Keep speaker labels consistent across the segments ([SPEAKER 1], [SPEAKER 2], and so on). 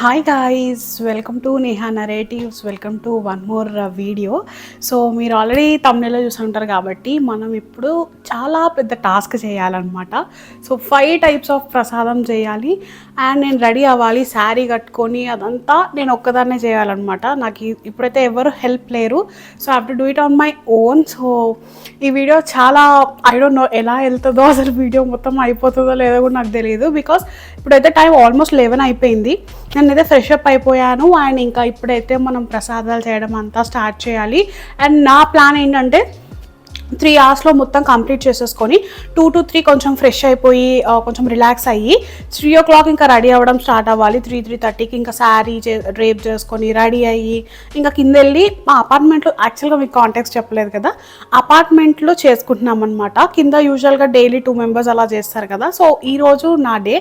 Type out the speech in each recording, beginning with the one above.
[SPEAKER 1] Hi guys, welcome to Neha narratives. Welcome to one more video. So మీరు already తమిళలో చూసి ఉంటారు కాబట్టి మనం ఇప్పుడు చాలా పెద్ద టాస్క్ చేయాలన్నమాట. సో 5 టైప్స్ ఆఫ్ ప్రసాదం చేయాలి అండ్ నేను రెడీ అవ్వాలి, శారీ కట్టుకొని అదంతా నేను ఒక్కదాన్నే చేయాలన్నమాట. నాకు ఇప్పుడైతే ఎవరు హెల్ప్ లేరు. So I have to do it on my own. So ఈ వీడియో చాలా ఐ డోంట్ నో ఎలా వెళ్తుందో, అసలు వీడియో మొత్తం అయిపోతుందో లేదో కూడా నాకు తెలియదు. బికాస్ ఇప్పుడైతే టైం ఆల్మోస్ట్ 11 అయిపోయింది. నేనైతే ఫ్రెష్ అప్ అయిపోయాను అండ్ ఇంకా ఇప్పుడైతే మనం ప్రసాదాలు చేయడం అంతా స్టార్ట్ చేయాలి. అండ్ నా ప్లాన్ ఏంటంటే 3 అవర్స్లో మొత్తం కంప్లీట్ చేసేసుకొని 2 to 3 కొంచెం ఫ్రెష్ అయిపోయి కొంచెం రిలాక్స్ అయ్యి 3 o'clock ఇంకా రెడీ అవ్వడం స్టార్ట్ అవ్వాలి. 3:30కి ఇంకా శారీ డ్రేప్ చేసుకొని రెడీ అయ్యి ఇంకా కింద వెళ్ళి మా అపార్ట్మెంట్లో, యాక్చువల్గా మీకు కాంటాక్ట్స్ చెప్పలేదు కదా, అపార్ట్మెంట్లో చేసుకుంటున్నాం అనమాట. కింద యూజువల్గా డైలీ 2 members అలా చేస్తారు కదా. సో ఈరోజు నా డే.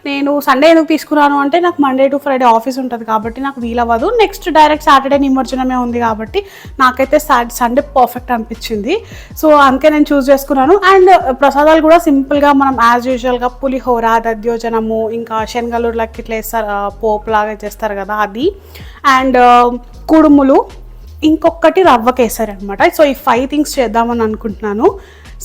[SPEAKER 1] నేను సండే ఎందుకు తీసుకున్నాను అంటే నాకు మండే టు ఫ్రైడే ఆఫీస్ ఉంటుంది కాబట్టి నాకు వీలవ్వదు. నెక్స్ట్ డైరెక్ట్ సాటర్డే నిమజ్జనమే ఉంది కాబట్టి నాకైతే సండే పర్ఫెక్ట్ అనిపించింది. సో అందుకే నేను చూస్ చేసుకున్నాను. అండ్ ప్రసాదాలు కూడా సింపుల్గా మనం యాజ్ యూజువల్గా పులిహోర, దధ్యోజనము, ఇంకా శనగలూరులకి ఇట్లా వేస్తారు, పోపు లాగా చేస్తారు కదా అది, అండ్ కుడుములు, ఇంకొకటి రవ్వ కేసరి అనమాట. సో ఈ 5 things చేద్దామని అనుకుంటున్నాను.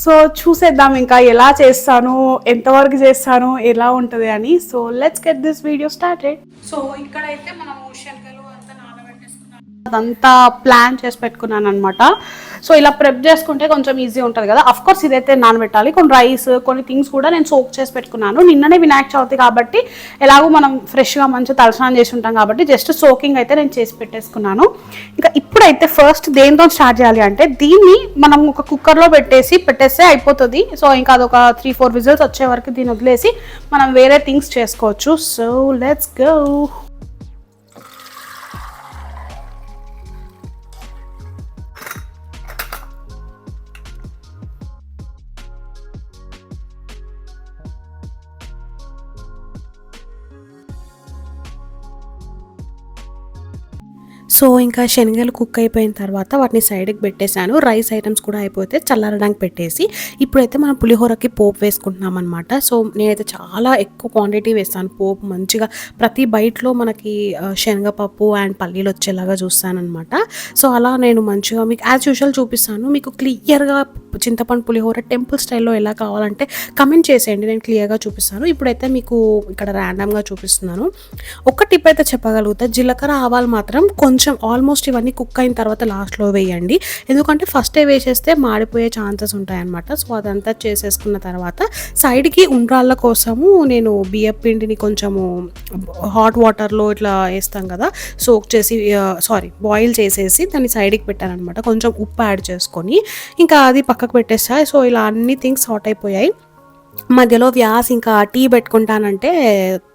[SPEAKER 1] సో చూసేద్దాం ఇంకా ఎలా చేస్తాను, ఎంతవరకు చేస్తాను, ఎలా ఉంటుంది అని. So let's get this video started. So ఇక్కడైతే మనము శనగలు అంతా నానబెట్టేసుకున్నాను, అదంతా ప్లాన్ చేసి పెట్టుకున్నాను అనమాట. సో ఇలా ప్రెప్ చేసుకుంటే కొంచెం ఈజీ ఉంటుంది కదా. అఫ్కోర్స్ ఇదైతే నానబెట్టాలి. కొన్ని రైస్, కొన్ని థింగ్స్ కూడా నేను సోక్ చేసి పెట్టుకున్నాను. నిన్ననే వినాయక చవితి కాబట్టి ఎలాగో మనం ఫ్రెష్గా మంచిగా తలస్నానం చేసి ఉంటాం కాబట్టి జస్ట్ సోకింగ్ అయితే నేను చేసి పెట్టేసుకున్నాను. ఇంకా ఇప్పుడైతే ఫస్ట్ దేంతో స్టార్ట్ చేయాలి అంటే దీన్ని మనం ఒక కుక్కర్లో పెట్టేస్తే అయిపోతుంది. సో ఇంకా అదొక 3-4 విజిల్స్ వచ్చే వరకు దీన్ని వదిలేసి మనం వేరే థింగ్స్ చేసుకోవచ్చు. So let's go. సో ఇంకా శనగలు కుక్ అయిపోయిన తర్వాత వాటిని సైడ్కి పెట్టేశాను. రైస్ ఐటమ్స్ కూడా అయిపోతే చల్లారడానికి పెట్టేసి ఇప్పుడైతే మనం పులిహోరకి పోపు వేసుకుంటున్నాం అనమాట. సో నేనైతే చాలా ఎక్కువ క్వాంటిటీ వేస్తాను పోపు. మంచిగా ప్రతి బైట్లో మనకి శనగపప్పు అండ్ పల్లీలు వచ్చేలాగా చూస్తానమాట. సో అలా నేను మంచిగా మీకు యాజ్ యూజువల్ చూపిస్తాను. మీకు క్లియర్గా చింతపండు పులిహోర టెంపుల్ స్టైల్లో ఎలా కావాలంటే కమెంట్ చేసేయండి, నేను క్లియర్గా చూపిస్తాను. ఇప్పుడైతే మీకు ఇక్కడ ర్యాండమ్గా చూపిస్తున్నాను. ఒక టిప్ అయితే చెప్పగలుగుతా, జీలకర్ర ఆవాలు మాత్రం కొంచెం ఆల్మోస్ట్ ఇవన్నీ కుక్ అయిన తర్వాత లాస్ట్లో వేయండి. ఎందుకంటే ఫస్టే వేసేస్తే మాడిపోయే ఛాన్సెస్ ఉంటాయన్నమాట. సో అదంతా చేసేసుకున్న తర్వాత సైడ్కి ఉండ్రాళ్ళ కోసము నేను బియ్యం పిండిని కొంచెము హాట్ వాటర్లో ఇట్లా వేస్తాం కదా, సోక్ చేసి బాయిల్ చేసేసి దాన్ని సైడ్కి పెట్టాను అనమాట. కొంచెం ఉప్పు యాడ్ చేసుకొని ఇంకా అది పక్కకు పెట్టేస్తాయి. సో ఇలా అన్ని థింగ్స్ సార్ట్ అయిపోయాయి. మధ్యలో వ్యాస్ ఇంకా టీ పెట్టుకుంటానంటే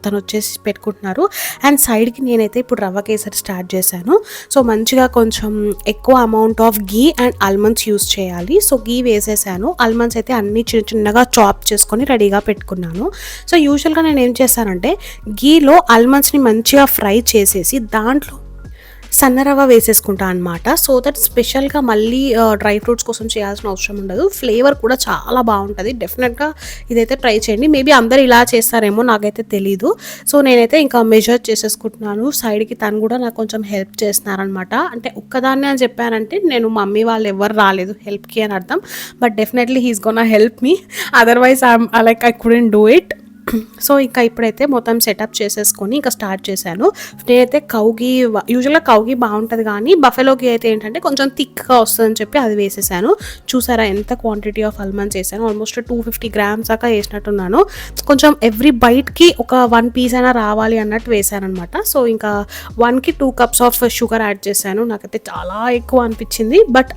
[SPEAKER 1] తను వచ్చేసి పెట్టుకుంటున్నారు. అండ్ సైడ్కి నేనైతే ఇప్పుడు రవ్వ కేసరి స్టార్ట్ చేశాను. సో మంచిగా కొంచెం ఎక్కువ amount of ghee and almonds use చేయాలి. సో గీ వేసేసాను. ఆల్మండ్స్ అయితే అన్ని చిన్నగా చాప్ చేసుకొని రెడీగా పెట్టుకున్నాను. సో యూజువల్గా నేను ఏం చేస్తానంటే గీలో ఆల్మండ్స్ని మంచిగా ఫ్రై చేసేసి దాంట్లో సన్నరవ్వ వేసేసుకుంటా అనమాట. సో దట్ స్పెషల్గా మళ్ళీ డ్రై ఫ్రూట్స్ కోసం చేయాల్సిన అవసరం ఉండదు. ఫ్లేవర్ కూడా చాలా బాగుంటుంది. డెఫినెట్గా ఇదైతే ట్రై చేయండి. మేబీ అందరు ఇలా చేస్తారేమో, నాకైతే తెలీదు. సో నేనైతే ఇంకా మెజర్ చేసేసుకుంటున్నాను. సైడ్కి తను కూడా నాకు కొంచెం హెల్ప్ చేస్తున్నారనమాట. అంటే ఒక్కదాన్నే అని చెప్పానంటే నేను మమ్మీ వాళ్ళు ఎవరు రాలేదు హెల్ప్కి అని అర్థం. But definitely he's gonna help me, otherwise I couldn't do it. So ఇంకా ఇప్పుడైతే మొత్తం సెటప్ చేసేసుకొని ఇంకా స్టార్ట్ చేశాను. నేనైతే కౌగి, యూజువల్గా కౌగి బాగుంటుంది కానీ బఫెలోకి అయితే ఏంటంటే కొంచెం థిక్గా వస్తుందని చెప్పి అది వేసేసాను. చూసారా ఎంత క్వాంటిటీ ఆఫ్ ఆల్మండ్స్ వేసాను? ఆల్మోస్ట్ 250 grams దాకా వేసినట్టున్నాను. కొంచెం ఎవ్రీ బైట్కి ఒక 1 piece అయినా రావాలి అన్నట్టు వేసాను అనమాట. సో ఇంకా 1కి 2 cups ఆఫ్ షుగర్ యాడ్ చేశాను. నాకైతే చాలా ఎక్కువ అనిపించింది, బట్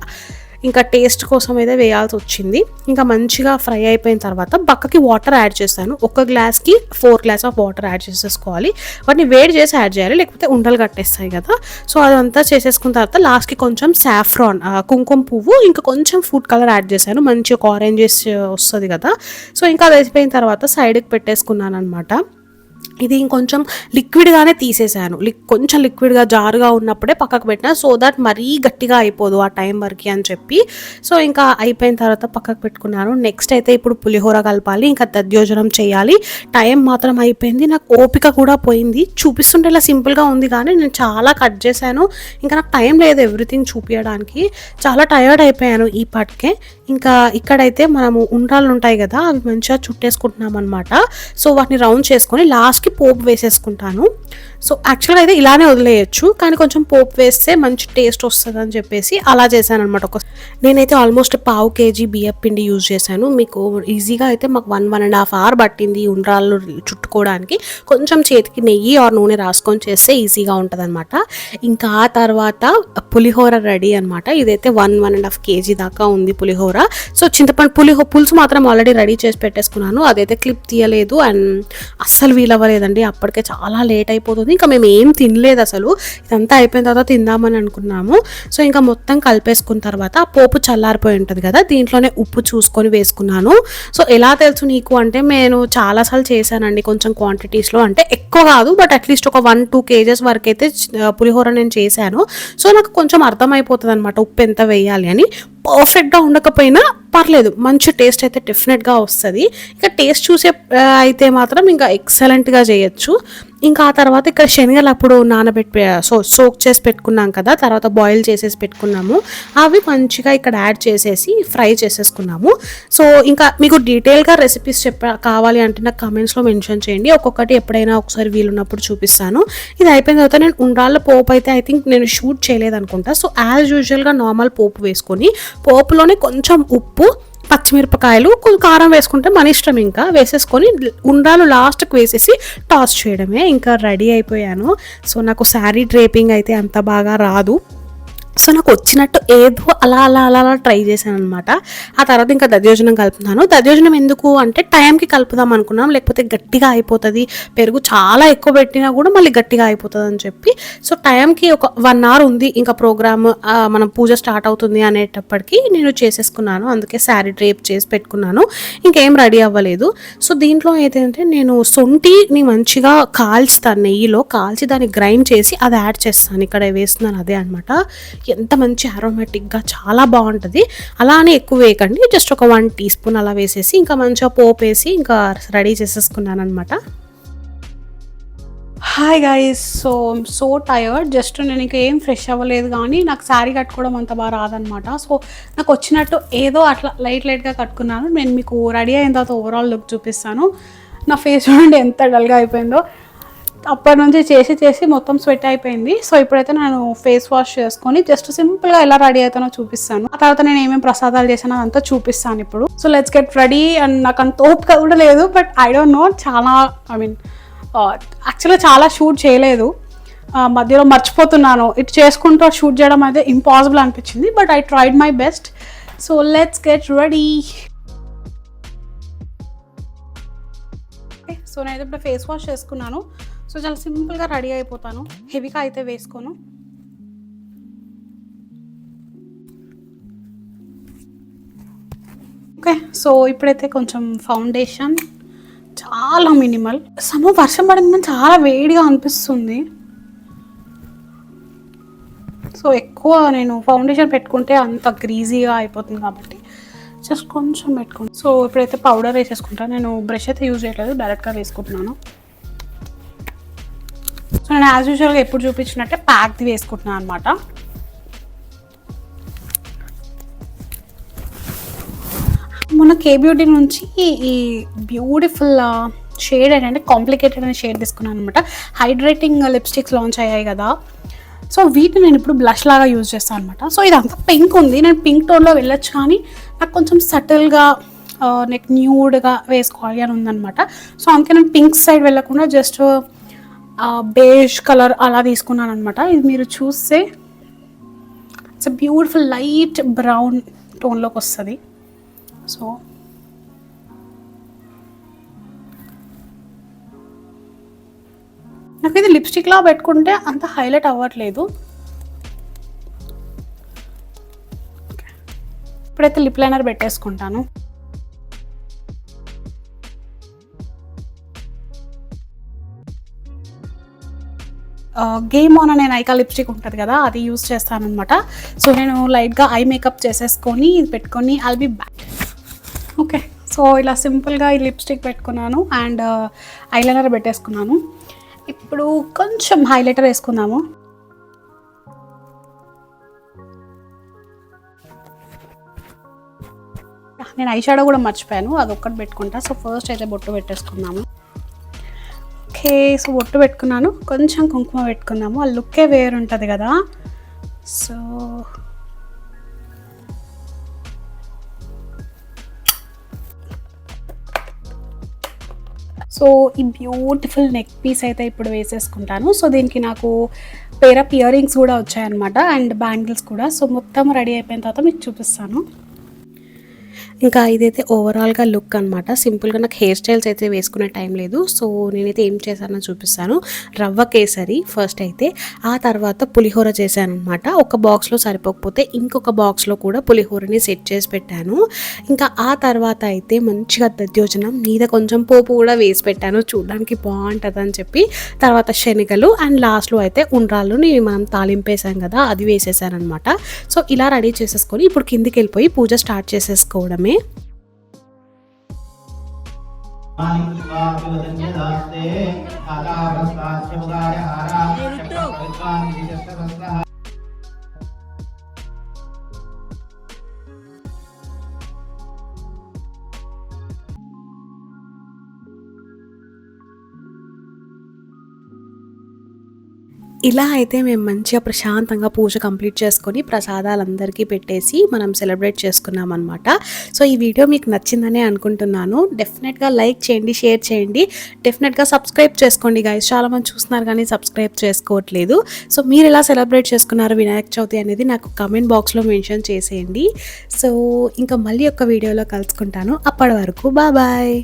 [SPEAKER 1] ఇంకా టేస్ట్ కోసం అయితే వేయాల్సి వచ్చింది. ఇంకా మంచిగా ఫ్రై అయిపోయిన తర్వాత పక్కకి వాటర్ యాడ్ చేస్తాను. ఒక గ్లాస్కి 4 glasses ఆఫ్ వాటర్ యాడ్ చేసేసుకోవాలి. వాటిని వేడి చేసి యాడ్ చేయాలి, లేకపోతే ఉండలు కట్టేస్తాయి కదా. సో అదంతా చేసేసుకున్న తర్వాత లాస్ట్కి కొంచెం సాఫ్రాన్, కుంకుమ పువ్వు, ఇంకా కొంచెం ఫుడ్ కలర్ యాడ్ చేశాను. మంచి ఒక ఆరెంజెస్ వస్తుంది కదా. సో ఇంకా అది అయిపోయిన తర్వాత సైడ్కి పెట్టేసుకున్నాను అనమాట. ఇది ఇంకొంచెం లిక్విడ్గానే తీసేసాను. కొంచెం లిక్విడ్గా జారుగా ఉన్నప్పుడే పక్కకు పెట్టినా, సో దట్ మరీ గట్టిగా అయిపోదు ఆ టైం వరకు అని చెప్పి. సో ఇంకా అయిపోయిన తర్వాత పక్కకు పెట్టుకున్నాను. నెక్స్ట్ అయితే ఇప్పుడు పులిహోర కలపాలి, ఇంకా దధ్యోజనం చేయాలి. టైం మాత్రం అయిపోయింది, నాకు ఓపిక కూడా పోయింది. చూపిస్తుంటే ఇలా సింపుల్గా ఉంది కానీ నేను చాలా కట్ చేశాను. ఇంకా నాకు టైం లేదు ఎవ్రీథింగ్ చూపించడానికి. చాలా టయర్డ్ అయిపోయాను ఈ పాటికే. ఇంకా ఇక్కడైతే మనము ఉండ్రాళ్ళు ఉంటాయి కదా, అవి మంచిగా చుట్టేసుకుంటున్నాం అనమాట. సో వాటిని రౌండ్ చేసుకొని లాస్ట్కి పోపు వేసేసుకుంటాను. సో యాక్చువల్గా అయితే ఇలానే వదిలేయచ్చు, కానీ కొంచెం పోపు వేస్తే మంచి టేస్ట్ వస్తుంది అని చెప్పేసి అలా చేశాను అనమాట. నేనైతే ఆల్మోస్ట్ 1/2 kg బియ్యం పిండి యూజ్ చేశాను. మీకు ఈజీగా అయితే మాకు 1.5 hour పట్టింది ఉండ్రాళ్ళు చుట్టుకోవడానికి. కొంచెం చేతికి నెయ్యి ఆర్ నూనె రాసుకొని చేస్తే ఈజీగా ఉంటుంది అనమాట. ఇంకా ఆ తర్వాత పులిహోర రెడీ అనమాట. ఇదైతే 1.5 kg దాకా ఉంది పులిహోర. సో చింతపండు పులుసు మాత్రం ఆల్రెడీ రెడీ చేసి పెట్టేసుకున్నాను. అదైతే క్లిప్ తీయలేదు అండ్ అస్సలు వీలవ్వలేదండి, అప్పటికే చాలా లేట్ అయిపోతుంది. ఇంకా మేము ఏం తినలేదు అసలు. ఇదంతా అయిపోయిన తర్వాత తిందామని అనుకున్నాము. సో ఇంకా మొత్తం కలిపేసుకున్న తర్వాత పోపు చల్లారిపోయి ఉంటుంది కదా, దీంట్లోనే ఉప్పు చూసుకొని వేసుకున్నాను. సో ఎలా తెలుసు నీకు అంటే, నేను చాలాసార్లు చేశానండి కొంచెం క్వాంటిటీస్లో, అంటే ఎక్కువ కాదు బట్ అట్లీస్ట్ ఒక 1-2 kgs వరకు అయితే పులిహోర నేను చేశాను. సో నాకు కొంచెం అర్థమైపోతుంది అనమాట ఉప్పు ఎంత వేయాలి అని. పర్ఫెక్ట్గా ఉండకపోయినా పర్లేదు, మంచి టేస్ట్ అయితే డెఫినెట్గా వస్తుంది. ఇక టేస్ట్ చూసే అయితే మాత్రం ఇంకా ఎక్సలెంట్గా చేయొచ్చు. ఇంకా ఆ తర్వాత ఇక్కడ శనగలు అప్పుడు సోక్ చేసి పెట్టుకున్నాం కదా, తర్వాత బాయిల్ చేసేసి పెట్టుకున్నాము. అవి మంచిగా ఇక్కడ యాడ్ చేసేసి ఫ్రై చేసేసుకున్నాము. సో ఇంకా మీకు డీటెయిల్గా రెసిపీస్ కావాలి అంటే నాకు కామెంట్స్లో మెన్షన్ చేయండి, ఒక్కొక్కటి ఎప్పుడైనా ఒకసారి వీలున్నప్పుడు చూపిస్తాను. ఇది అయిపోయిన తర్వాత నేను ఉండ్రాళ్ళ పోపు అయితే ఐ థింక్ నేను షూట్ చేయలేదు అనుకుంటా. సో యాజ్ యూజువల్గా నార్మల్ పోపు వేసుకొని, పోపులోనే కొంచెం ఉప్పు, పచ్చిమిరపకాయలు, కొంచెం కారం వేసుకుంటే మన ఇష్టం, ఇంకా వేసేసుకొని ఉండ్రాలు లాస్ట్కి వేసేసి టాస్ చేయడమే. ఇంకా రెడీ అయిపోయాను. సో నాకు శారీ డ్రేపింగ్ అయితే అంత బాగా రాదు. సో నాకు వచ్చినట్టు ఏదో అలా అలా అలా అలా ట్రై చేశాను అనమాట. ఆ తర్వాత ఇంకా దధ్యోజనం కలుపుతున్నాను. దధ్యోజనం ఎందుకు అంటే టైంకి కలుపుదాం అనుకున్నాం, లేకపోతే గట్టిగా అయిపోతుంది, పెరుగు చాలా ఎక్కువ పెట్టినా కూడా మళ్ళీ గట్టిగా అయిపోతుంది అని చెప్పి. సో టైంకి ఒక 1 hour ఉంది ఇంకా ప్రోగ్రామ్, మనం పూజ స్టార్ట్ అవుతుంది అనేటప్పటికి నేను చేసేసుకున్నాను. అందుకే శారీ డ్రేప్ చేసి పెట్టుకున్నాను, ఇంకేం రెడీ అవ్వలేదు. సో దీంట్లో ఏంటంటే నేను సొంటిని మంచిగా కాల్చుతాను, నెయ్యిలో కాల్చి దాన్ని గ్రైండ్ చేసి అది యాడ్ చేస్తాను. ఇక్కడ వేస్తున్నాను అదే అనమాట. ఎంత మంచి అరోమాటిక్గా చాలా బాగుంటుంది. అలానే ఎక్కువ వేయకండి, జస్ట్ ఒక 1 teaspoon అలా వేసేసి ఇంకా మంచిగా పోపు వేసి ఇంకా రెడీ చేసేసుకున్నాను అనమాట. Hi guys, so tired. Just నేను ఇంకా ఏం ఫ్రెష్ అవ్వలేదు, కానీ నాకు శారీ కట్టుకోవడం అంత బాగా రాదనమాట. సో నాకు వచ్చినట్టు ఏదో అట్లా లైట్గా కట్టుకున్నాను. నేను మీకు రెడీ అయిన తర్వాత ఓవరాల్ లుక్ చూపిస్తాను. నా ఫేస్ చూడండి ఎంత డల్గా అయిపోయిందో. అప్పటి నుంచి చేసి మొత్తం స్వెట్ అయిపోయింది. సో ఇప్పుడైతే నేను ఫేస్ వాష్ చేసుకొని జస్ట్ సింపుల్గా ఎలా రెడీ అవుతానో చూపిస్తాను. ఆ తర్వాత నేను ఏమేమి ప్రసాదాలు చేసానో అదంతా చూపిస్తాను ఇప్పుడు. So let's get ready. And నాకు అంత ఓపిక కూడా లేదు, బట్ ఐ డోంట్ నో, చాలా యాక్చువల్గా చాలా షూట్ చేయలేదు, మధ్యలో మర్చిపోతున్నాను. ఇటు చేసుకుంటూ షూట్ చేయడం అయితే ఇంపాసిబుల్ అనిపించింది, but I tried my best. So let's get ready. So నేనైతే ఇప్పుడు ఫేస్ వాష్ చేసుకున్నాను. సో చాలా సింపుల్గా రెడీ అయిపోతాను, హెవీగా అయితే వేసుకోను. ఓకే, సో ఇప్పుడైతే కొంచెం ఫౌండేషన్, చాలా మినిమల్. వర్షం పడిందని చాలా వేడిగా అనిపిస్తుంది. సో ఎక్కువ నేను ఫౌండేషన్ పెట్టుకుంటే అంత గ్రీజీగా అయిపోతుంది కాబట్టి జస్ట్ కొంచెం పెట్టుకుంటాను. సో ఇప్పుడైతే పౌడర్ వేసేసుకుంటాను. నేను బ్రష్ అయితే యూజ్ చేయట్లేదు, డైరెక్ట్గా వేసుకుంటున్నాను. సో నేను యాజ్ యూజువల్గా ఎప్పుడు చూపించినట్టే ప్యాక్ది వేసుకుంటున్నాను అనమాట. మొన్న కే బ్యూటీ నుంచి ఈ బ్యూటిఫుల్ షేడ్ ఏంటంటే కాంప్లికేటెడ్ అనే షేడ్ తీసుకున్నాను అనమాట. హైడ్రేటింగ్ లిప్స్టిక్స్ లాంచ్ అయ్యాయి కదా, సో వీటిని నేను ఇప్పుడు బ్లష్ లాగా యూజ్ చేస్తాను అనమాట. సో ఇదంతా పింక్ ఉంది, నేను పింక్ టోన్లో వెళ్ళొచ్చు, కానీ నాకు కొంచెం సటిల్గా నెక్ న్యూడ్గా వేసుకోవాలి అని ఉందనమాట. సో అందుకే నేను పింక్ సైడ్ వెళ్ళకుండా జస్ట్ బేజ్ కలర్ అలా తీసుకున్నాను అనమాట. ఇది మీరు చూస్తే ఇట్స్ బ్యూటిఫుల్ లైట్ బ్రౌన్ టోన్లోకి వస్తుంది. సో నాకు ఇది లిప్స్టిక్లా పెట్టుకుంటే అంత హైలైట్ అవ్వట్లేదు. ఇప్పుడైతే లిప్ లైనర్ పెట్టేసుకుంటాను. గేమ్ ఆన్ అనే నైకా లిప్స్టిక్ ఉంటుంది కదా, అది యూస్ చేస్తాను అనమాట. సో నేను లైట్గా ఐ మేకప్ చేసేసుకొని ఇది పెట్టుకొని I'll be back. Okay, so ఇలా సింపుల్గా ఈ లిప్స్టిక్ పెట్టుకున్నాను అండ్ ఐలైనర్ పెట్టేసుకున్నాను. ఇప్పుడు కొంచెం హైలైటర్ వేసుకుందాము. నేను ఐ షాడో కూడా మర్చిపోయాను, అది ఒక్కటి పెట్టుకుంటా. సో ఫస్ట్ అయితే బొట్టు పెట్టేసుకుందాము. ఓకే, సో బొట్టు పెట్టుకున్నాను, కొంచెం కుంకుమ పెట్టుకుందాము. ఆ లుక్కే వేరు ఉంటుంది కదా. సో సో ఈ బ్యూటిఫుల్ నెక్ పీస్ అయితే ఇప్పుడు వేసేసుకుంటాను. సో దీనికి నాకు పేర్ ఆఫ్ ఇయర్ రింగ్స్ కూడా వచ్చాయన్నమాట అండ్ బ్యాంగిల్స్ కూడా. సో మొత్తం రెడీ అయిపోయిన తర్వాత మీకు చూపిస్తాను. ఇంకా ఇదైతే ఓవరాల్గా లుక్ అనమాట. సింపుల్గా నాకు హెయిర్ స్టైల్స్ అయితే వేసుకునే టైం లేదు. సో నేనైతే ఏం చేశానో చూపిస్తాను. రవ్వ కేసరి ఫస్ట్ అయితే, ఆ తర్వాత పులిహోర చేశాను అనమాట. ఒక బాక్స్లో సరిపోకపోతే ఇంకొక బాక్స్లో కూడా పులిహోరని సెట్ చేసి పెట్టాను. ఇంకా ఆ తర్వాత అయితే మంచిగా దధ్యోజనం మీద కొంచెం పోపు కూడా వేసి పెట్టాను, చూడడానికి బాగుంటుంది అని చెప్పి. తర్వాత శనగలు అండ్ లాస్ట్లో అయితే ఉండ్రాళ్ళు మనం తాలింపేసాం కదా, అది వేసేసాను అనమాట. సో ఇలా రెడీ చేసేసుకొని ఇప్పుడు కిందికి వెళ్ళిపోయి పూజ స్టార్ట్ చేసేసుకోవడమే. ఇలా అయితే మేము మంచిగా ప్రశాంతంగా పూజ కంప్లీట్ చేసుకొని ప్రసాదాలందరికీ పెట్టేసి మనం సెలబ్రేట్ చేసుకున్నాం అనమాట. సో ఈ వీడియో మీకు నచ్చిందనే అనుకుంటున్నాను. డెఫినెట్గా లైక్ చేయండి, షేర్ చేయండి, డెఫినెట్గా సబ్స్క్రైబ్ చేసుకోండి గైస్. చాలామంది చూస్తున్నారు కానీ సబ్స్క్రైబ్ చేసుకోవట్లేదు. సో మీరు ఎలా సెలబ్రేట్ చేసుకున్నారు వినాయక చవితి అనేది నాకు కమెంట్ బాక్స్లో మెన్షన్ చేసేయండి. సో ఇంకా మళ్ళీ ఒక వీడియోలో కలుసుకుంటాను. అప్పటి వరకు బాయ్.